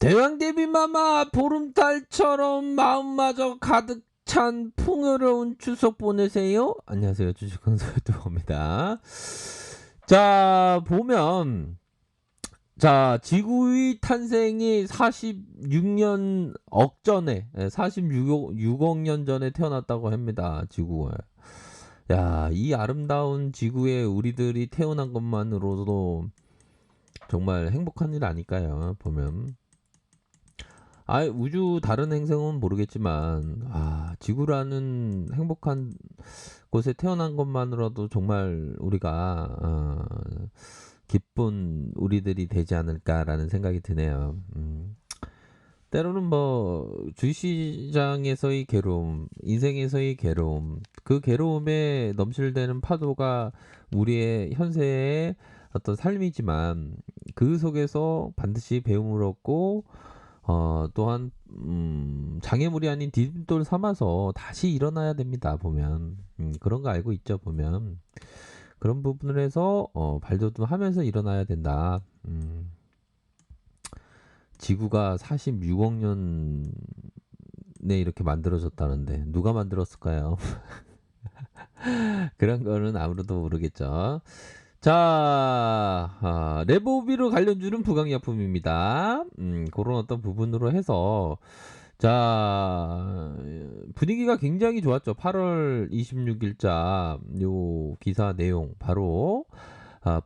대왕대비마마 보름달처럼 마음마저 가득 찬 풍요로운 추석 보내세요. 안녕하세요. 주식강사 유튜버입니다. 자, 보면 지구의 탄생이 46년 전에 46억 년 전에 태어났다고 합니다. 지구에. 야, 이 아름다운 지구에 우리들이 태어난 것만으로도 정말 행복한 일 아닐까요? 보면. 우주 다른 행성은 모르겠지만, 지구라는 행복한 곳에 태어난 것만으로도 정말 우리가, 기쁜 우리들이 되지 않을까라는 생각이 드네요. 때로는 주식시장에서의 괴로움, 인생에서의 괴로움, 그 괴로움에 넘실대는 파도가 우리의 현세의 어떤 삶이지만, 그 속에서 반드시 배움을 얻고, 또한 장애물이 아닌 디딤돌 삼아서 다시 일어나야 됩니다. 보면 그런 거 알고 있죠. 보면 그런 부분을 해서 발돋움하면서 일어나야 된다. 지구가 46억 년에 이렇게 만들어졌다는데 누가 만들었을까요? 그런 거는 아무래도 모르겠죠. 자, 레보비로 관련주는 부강약품입니다. 그런 어떤 부분으로 해서 분위기가 굉장히 좋았죠. 8월 26일자 요 기사 내용 바로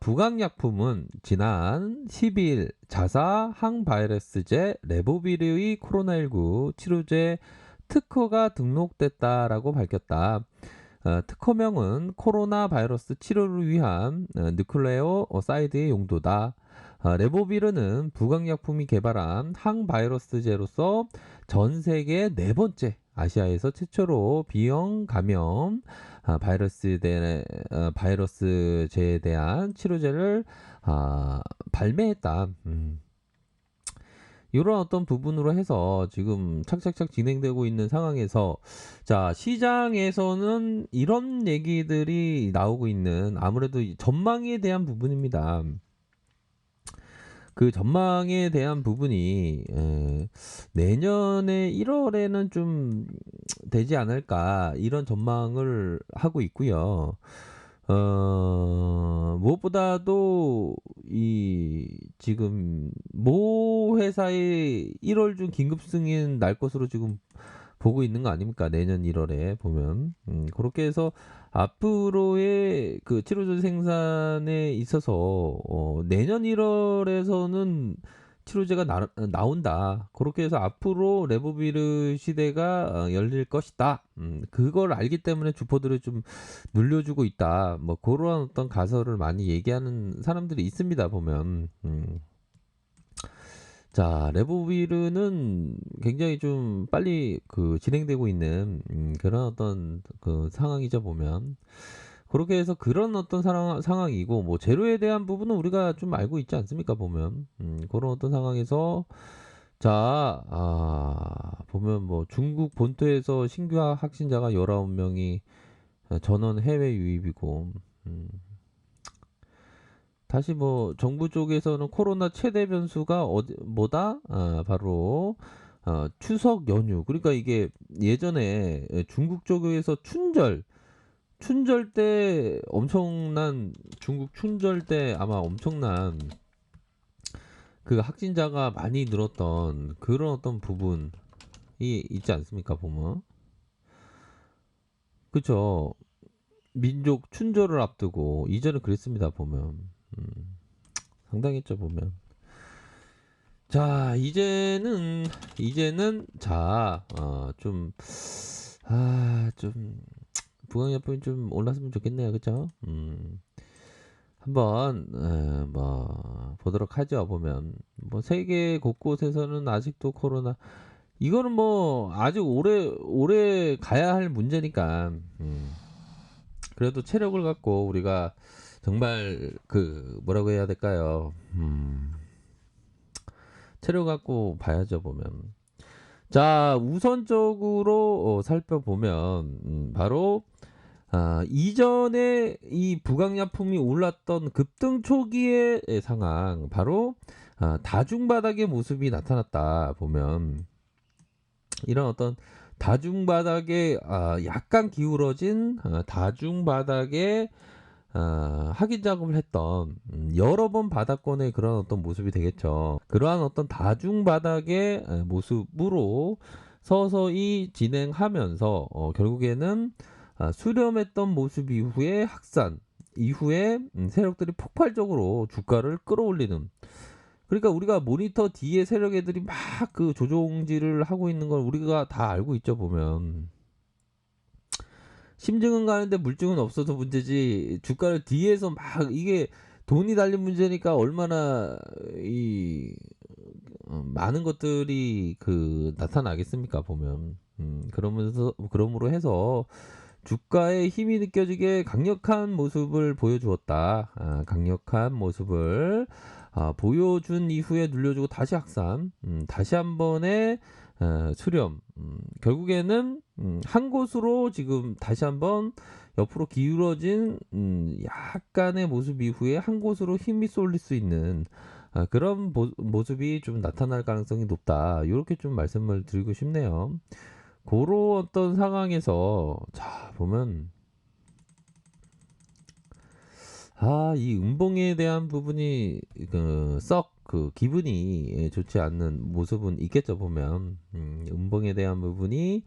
부강약품은 지난 12일 자사 항바이러스제 레보비르의 코로나19 치료제 특허가 등록됐다라고 밝혔다. 특허명은 코로나 바이러스 치료를 위한 뉴클레오 사이드의 용도다. 레보비르는 부강약품이 개발한 항바이러스제로서 전 세계 네 번째, 아시아에서 최초로 B형 감염 바이러스제에 대한 치료제를 발매했다. 이런 어떤 부분으로 해서 지금 착착착 진행되고 있는 상황에서 시장에서는 이런 얘기들이 나오고 있는 아무래도 전망에 대한 부분입니다. 그 전망에 대한 부분이 내년에 1월에는 좀 되지 않을까 이런 전망을 하고 있고요. 무엇보다도 지금 모 회사의 1월 중 긴급 승인 날 것으로 지금 보고 있는 거 아닙니까? 내년 1월에 보면 그렇게 해서 앞으로의 그 치료제 생산에 있어서 내년 1월에서는 치료제가 나온다. 그렇게 해서 앞으로 레보비르 시대가 열릴 것이다. 그걸 알기 때문에 주포들을 좀 눌려주고 있다. 그런 어떤 가설을 많이 얘기하는 사람들이 있습니다. 보면. 레보비르는 굉장히 좀 빨리 진행되고 있는 그런 어떤 그 상황이죠. 보면. 그렇게 해서 그런 어떤 상황이고 재료에 대한 부분은 우리가 좀 알고 있지 않습니까? 보면 그런 어떤 상황에서 보면 중국 본토에서 신규 확진자가 19명이 전원 해외 유입이고 다시 정부 쪽에서는 코로나 최대 변수가 뭐다? 바로 추석 연휴. 그러니까 이게 예전에 중국 쪽에서 춘절 때 엄청난 중국 춘절 때 아마 엄청난 그 확진자가 많이 늘었던 그런 어떤 부분이 있지 않습니까? 보면 그쵸. 민족 춘절을 앞두고 이전에 그랬습니다. 보면 상당했죠. 보면 이제는 좀 부강약품이 좀 올랐으면 좋겠네요. 그쵸? 한번 보도록 하죠. 보면 세계 곳곳에서는 아직도 코로나 이거는 아직 오래 가야 할 문제니까 그래도 체력을 갖고 우리가 정말 뭐라고 해야 될까요? 체력 갖고 봐야죠. 보면 우선적으로 살펴보면 바로 이전에 이 부강약품이 올랐던 급등 초기의 상황 바로 다중바닥의 모습이 나타났다 보면 이런 어떤 다중바닥에 약간 기울어진 다중바닥에 확인 작업을 했던 여러 번 바닥권의 그런 어떤 모습이 되겠죠. 그러한 어떤 다중바닥의 모습으로 서서히 진행하면서 결국에는 수렴했던 모습 이후에 확산 이후에 세력들이 폭발적으로 주가를 끌어올리는, 그러니까 우리가 모니터 뒤에 세력 애들이 막 그 조종질을 하고 있는 걸 우리가 다 알고 있죠 보면. 심증은 가는데 물증은 없어서 문제지 주가를 뒤에서 막 이게 돈이 달린 문제니까 얼마나 이 많은 것들이 그 나타나겠습니까 보면. 그러면서 그러므로 해서 주가의 힘이 느껴지게 강력한 모습을 보여주었다. 강력한 모습을 보여준 이후에 눌려주고 다시 확산, 다시 한 번의 수렴, 결국에는 한 곳으로 지금 다시 한번 옆으로 기울어진 약간의 모습 이후에 한 곳으로 힘이 쏠릴 수 있는 그런 모습이 좀 나타날 가능성이 높다. 이렇게 좀 말씀을 드리고 싶네요. 그런 어떤 상황에서 자 보면 이 음봉에 대한 부분이 썩 그 기분이 좋지 않는 모습은 있겠죠 보면. 음봉에 대한 부분이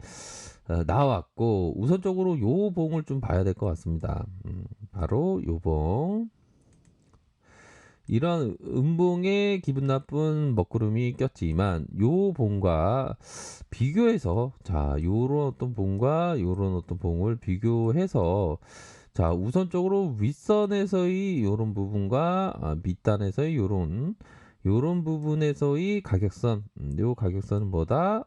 나왔고 우선적으로 요 봉을 좀 봐야 될 것 같습니다. 바로 요 봉. 이런 음봉에 기분 나쁜 먹구름이 꼈지만 요 봉과 비교해서 자 요런 어떤 봉과 요런 어떤 봉을 비교해서 자 우선적으로 윗선에서의 요런 부분과 밑단에서의 요런 부분에서의 가격선, 요 가격선은 뭐다?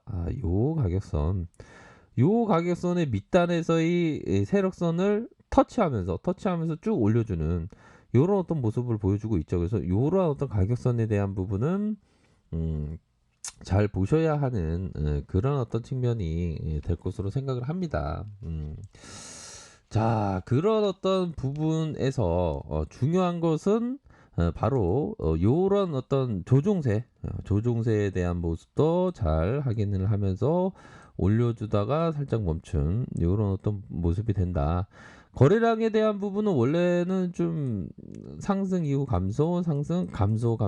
요 가격선의 밑단에서의 세력선을 터치하면서 쭉 올려주는 요런 어떤 모습을 보여주고 있죠. 그래서 요런 어떤 가격선에 대한 부분은 음, 잘 보셔야 하는 그런 어떤 측면이 될 것으로 생각을 합니다. 자, 그런 어떤 부분에서 중요한 것은 바로 요런 어떤 조종세에 대한 모습도 잘 확인을 하면서 올려주다가 살짝 멈춘 요런 어떤 모습이 된다. 거래량에 대한 부분은 원래는 좀 상승 이후 감소, 상승, 감소.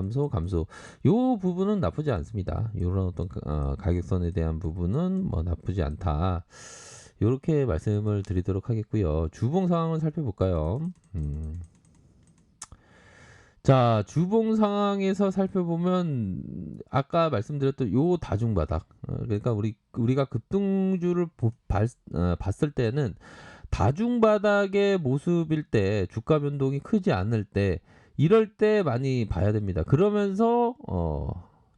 요 부분은 나쁘지 않습니다. 요런 어떤 가격선에 대한 부분은 뭐 나쁘지 않다. 요렇게 말씀을 드리도록 하겠고요. 주봉 상황을 살펴볼까요? 자, 주봉 상황에서 살펴보면 아까 말씀드렸던 요 다중바닥. 그러니까 우리가 급등주를 봤을 때는 다중바닥의 모습일 때 주가 변동이 크지 않을 때 이럴 때 많이 봐야 됩니다. 그러면서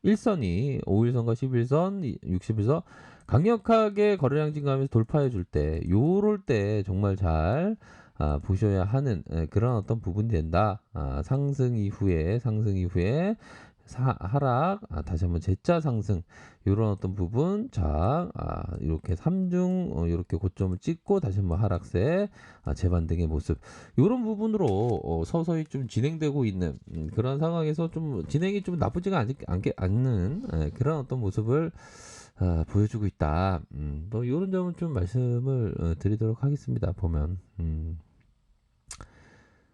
일선이 5일선과 11선, 60일선 강력하게 거래량 증가하면서 돌파해 줄 때 요럴 때 정말 잘 보셔야 하는 그런 어떤 부분이 된다. 상승 이후에 하락, 다시 한번 재차 상승 요런 어떤 부분 이렇게 3중 이렇게 고점을 찍고 다시 한번 하락세 재반등의 모습 요런 부분으로 서서히 좀 진행되고 있는 그런 상황에서 좀 진행이 좀 나쁘지가 않는 그런 어떤 모습을 보여주고 있다. 뭐 요런 점은 좀 말씀을 드리도록 하겠습니다. 보면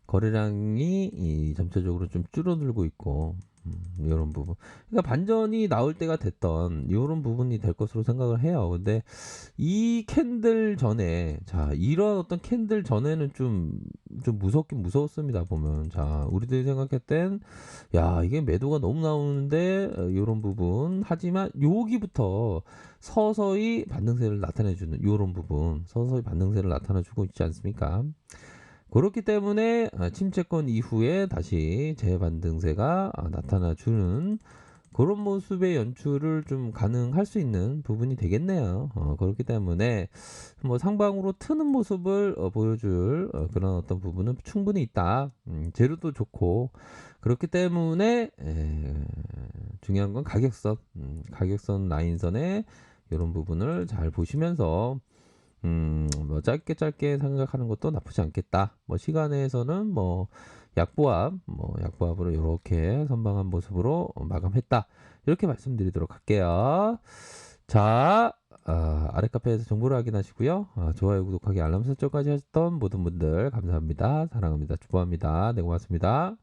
거래량이 점차적으로 좀 줄어들고 있고 이런 부분. 그러니까 반전이 나올 때가 됐던 이런 부분이 될 것으로 생각을 해요. 근데 이 캔들 전에 이런 어떤 캔들 전에는 좀 무섭긴 무서웠습니다. 보면 우리들이 생각했던 이게 매도가 너무 나오는데 이런 부분. 하지만 여기부터 서서히 반등세를 나타내주는 이런 부분, 서서히 반등세를 나타내주고 있지 않습니까? 그렇기 때문에 침체권 이후에 다시 재반등세가 나타나주는 그런 모습의 연출을 좀 가능할 수 있는 부분이 되겠네요. 그렇기 때문에 뭐 상방으로 트는 모습을 보여줄 그런 어떤 부분은 충분히 있다. 재료도 좋고 그렇기 때문에 중요한 건 가격선 라인선의 이런 부분을 잘 보시면서 뭐 짧게 생각하는 것도 나쁘지 않겠다. 뭐 시간에서는 뭐 약보합으로 요렇게 선방한 모습으로 마감했다. 이렇게 말씀드리도록 할게요. 자, 아래 카페에서 정보를 확인하시고요. 좋아요, 구독하기, 알람 설정까지 하셨던 모든 분들 감사합니다. 사랑합니다. 축복합니다. 네, 고맙습니다.